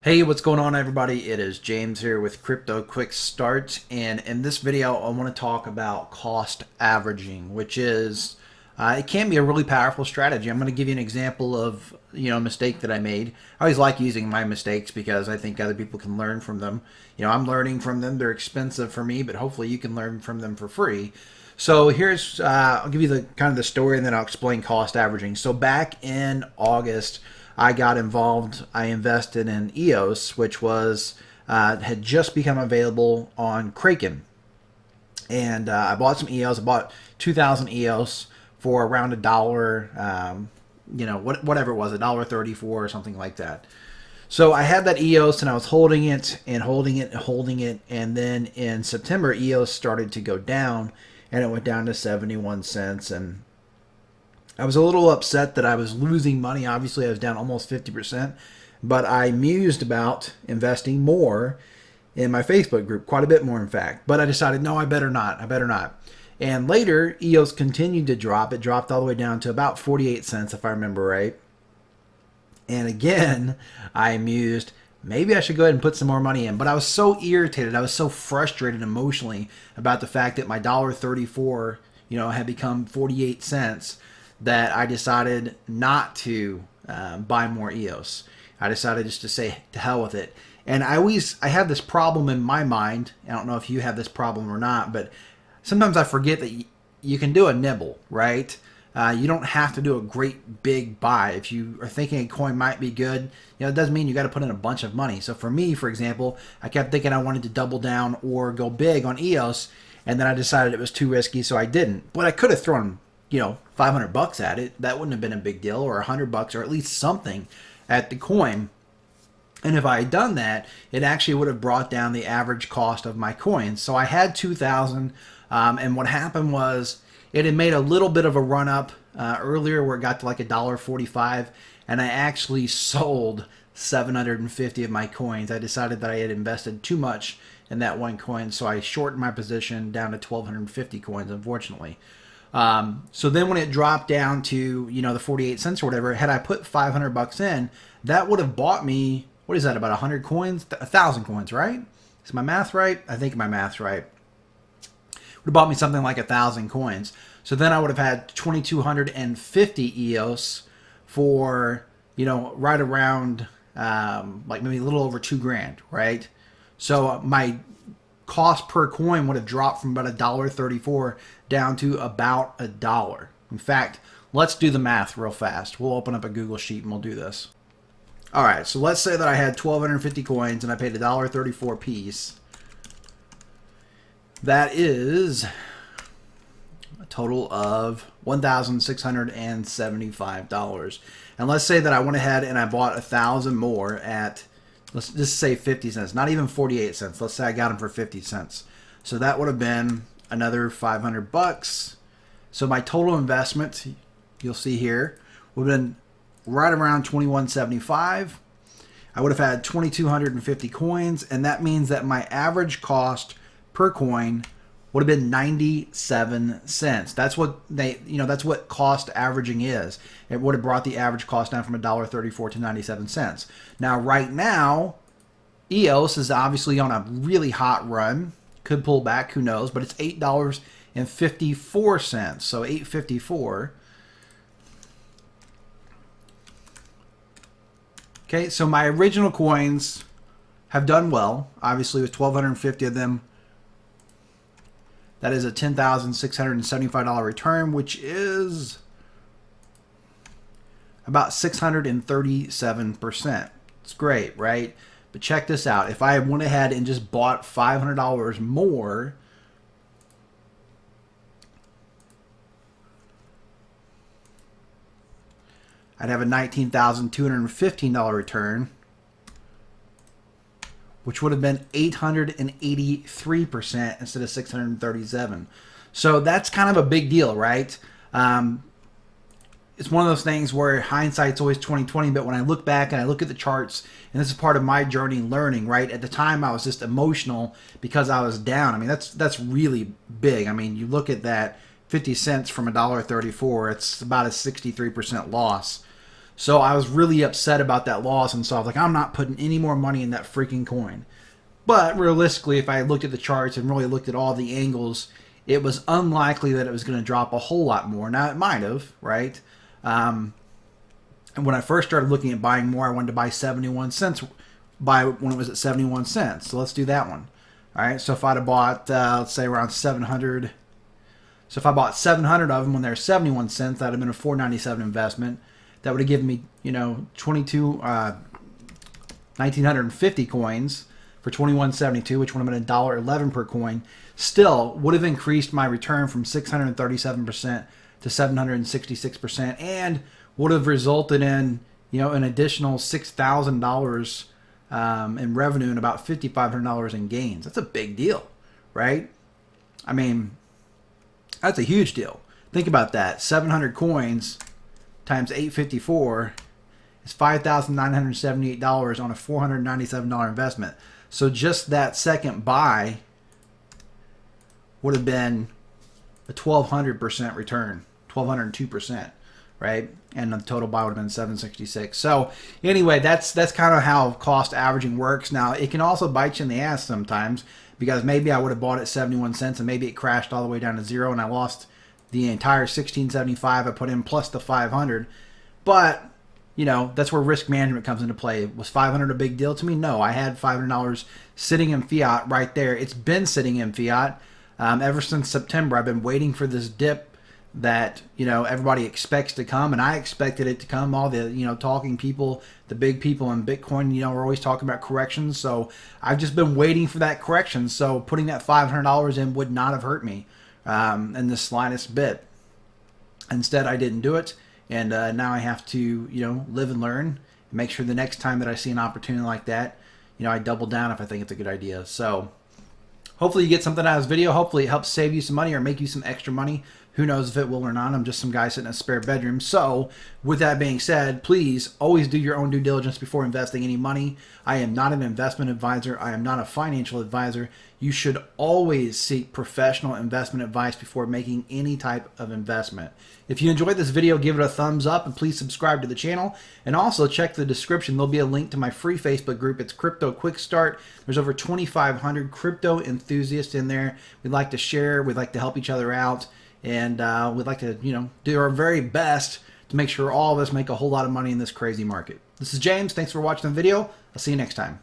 Hey, what's going on, everybody? It is James here with Crypto Quick Start, and in this video I want to talk about cost averaging, which is it can be a really powerful strategy. I'm going to give you an example of a mistake that I made. I always like using my mistakes because I think other people can learn from them. I'm learning from them. They're expensive for me, but hopefully you can learn from them for free. So here's I'll give you the kind of the story, and then I'll explain cost averaging. So back in August, I got involved. I invested in EOS, which was had just become available on Kraken, and I bought some EOS. I bought 2,000 EOS for around $1. Whatever it was, $1.34 or something like that. So I had that EOS, and I was holding it and holding it and holding it, and then in September, EOS started to go down, and it went down to 71 cents, and I was a little upset that I was losing money. Obviously, I was down almost 50%, but I mused about investing more in my Facebook group, quite a bit more, in fact. But I decided, no, I better not. And later, EOS continued to drop. It dropped all the way down to about 48 cents, if I remember right. And again, I mused, maybe I should go ahead and put some more money in. But I was so irritated. I was so frustrated emotionally about the fact that my $1.34, had become 48 cents, that I decided not to buy more EOS. I decided just to say to hell with it. And I have this problem in my mind. I don't know if you have this problem or not, but sometimes I forget that you can do a nibble, right? You don't have to do a great big buy. If you are thinking a coin might be good, it doesn't mean you got to put in a bunch of money. So for me, for example, I kept thinking I wanted to double down or go big on EOS, and then I decided it was too risky, so I didn't. But I could have thrown $500 at it. That wouldn't have been a big deal, or $100, or at least something at the coin. And if I had done that, it actually would have brought down the average cost of my coins. So I had 2,000, and what happened was it had made a little bit of a run up earlier where it got to like $1.45, and I actually sold 750 of my coins. I decided that I had invested too much in that one coin, so I shortened my position down to 1,250 coins, unfortunately. So then when it dropped down to, the 48 cents or whatever, had I put $500 in, that would have bought me, what is that, about 100 coins? 1,000 coins, right? Is my math right? I think my math's right. Would have bought me something like 1,000 coins. So then I would have had 2,250 EOS for, right around, like maybe a little over $2,000, right? So my cost per coin would have dropped from about $1.34 down to about $1. In fact, let's do the math real fast. We'll open up a Google Sheet and we'll do this. All right, so let's say that I had 1,250 coins and I paid $1.34 a piece. That is a total of $1,675. And let's say that I went ahead and I bought 1,000 more at, let's just say 50 cents, not even 48 cents. Let's say I got them for 50 cents. So that would have been another $500. So my total investment, you'll see here, would have been right around $21.75. I would have had 2,250 coins, and that means that my average cost per coin would have been 97 cents. That's what that's what cost averaging is. It would have brought the average cost down from $1.34 to 97 cents. Now, right now, EOS is obviously on a really hot run. Could pull back, who knows? But it's $8.54. So $8.54. Okay, so my original coins have done well. Obviously, with 1,250 of them, that is a $10,675 return, which is about 637%. It's great, right? But check this out. If I went ahead and just bought $500 more, I'd have a $19,215 return, which would have been 883% instead of 637. So that's kind of a big deal, right? It's one of those things where hindsight's always 20/20, but when I look back and I look at the charts, and this is part of my journey learning, right? At the time, I was just emotional because I was down. I mean, that's really big. I mean, you look at that 50 cents from $1.34, it's about a 63% loss. So I was really upset about that loss, and so I was like, I'm not putting any more money in that freaking coin. But realistically, if I looked at the charts and really looked at all the angles, it was unlikely that it was going to drop a whole lot more. Now, it might have, right? And when I first started looking at buying more, I wanted to buy 71 cents when it was at 71 cents. So let's do that one. All right, so if I'd have bought, let's say around 700. So if I bought 700 of them when they're 71 cents, that would have been a $4.97 investment. That would have given me, 1,950 coins for $21.72, which would have been $1.11 per coin. Still would have increased my return from 637% to 766%, and would have resulted in, an additional $6,000 in revenue and about $5,500 in gains. That's a big deal, right? I mean, that's a huge deal. Think about that. 700 coins times 854 is $5,978 on a $497 investment. So just that second buy would have been a 1,200% return, 1,202%, right? And the total buy would have been 766. So anyway, that's kind of how cost averaging works. Now, it can also bite you in the ass sometimes, because maybe I would have bought at 71 cents and maybe it crashed all the way down to zero and I lost the entire 1675 I put in plus the 500. But that's where risk management comes into play. Was 500 a big deal to me? No, I had $500 sitting in fiat right there. It's been sitting in fiat ever since September. I've been waiting for this dip that everybody expects to come, and I expected it to come. All the talking people, the big people in Bitcoin, we're always talking about corrections. So I've just been waiting for that correction. So putting that $500 in would not have hurt me in the slightest bit. Instead, I didn't do it. And now I have to, live and learn and make sure the next time that I see an opportunity like that, I double down if I think it's a good idea. So hopefully you get something out of this video. Hopefully it helps save you some money or make you some extra money. Who knows if it will or not. I'm just some guy sitting in a spare bedroom. So with that being said, please always do your own due diligence before investing any money. I am not an investment advisor. I am not a financial advisor. You should always seek professional investment advice before making any type of investment. If you enjoyed this video, give it a thumbs up and please subscribe to the channel. And also check the description. There'll be a link to my free Facebook group. It's Crypto Quick Start. There's over 2,500 crypto enthusiasts in there. We'd like to share. We'd like to help each other out. And we'd like to, do our very best to make sure all of us make a whole lot of money in this crazy market. This is James. Thanks for watching the video. I'll see you next time.